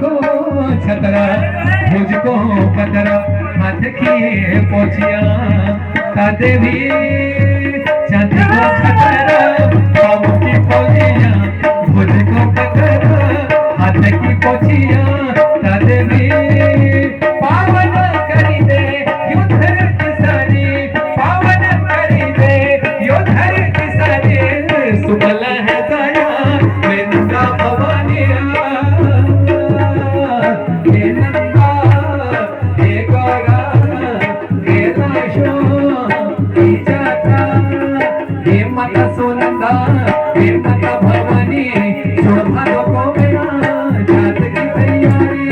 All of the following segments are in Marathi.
को छतरा मुझको पतरा हाथ की पोछिया का देवी चांद को छतरा पाँव की पोछिया मुझको पतरा हाथ की पोछिया का देवी पावन करी दे यो धरती सारी पावन करी दे यो धरती सारी सुबल है दया मेरा भवानिया हे नंदा हे गौरा हे दाशो हे जाता हे माता सोनंदा हे माता भवानी शोभा को मेरा जात की तैयारी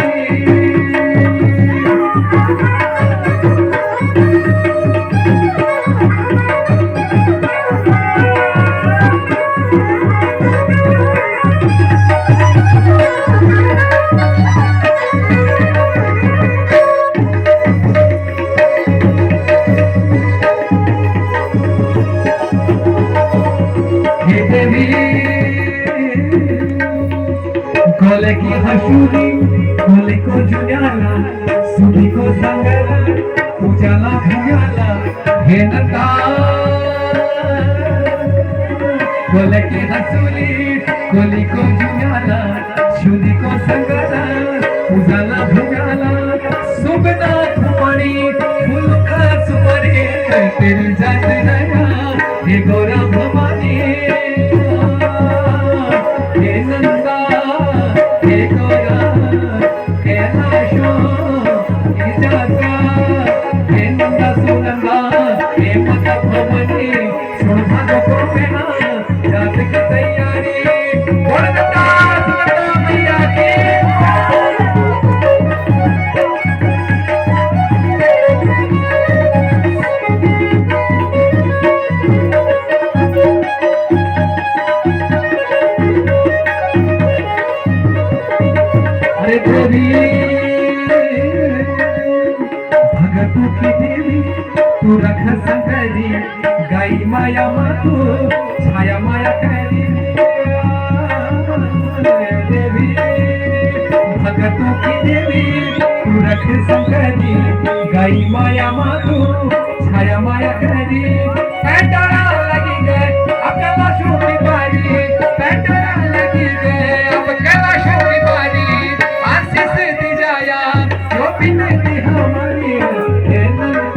खोले की हसूरी खोले को जुन्याला सुधी को संगला उजाला भुयाला हे नंदा खोले की हसूरी खोले को जुन्याला सुधी को संगला उजाला भुयाला सुबना खुमारी फूल का सुमरे तेरी जात नया हे गोरा भवानी हे नंदा हे गोरा हे लाशो हे जाता हे नंदा सुनंदा हे माता भवानी शोभा को मेरा जात की तैयारी बोल नंदा सुनंदा मैया की देवी भगतों की देवी तू रख संकरी गाई माया मातू छाया माया करी देवी भगतों की देवी तू रख संकरी गाई माया मातू छाया माया करी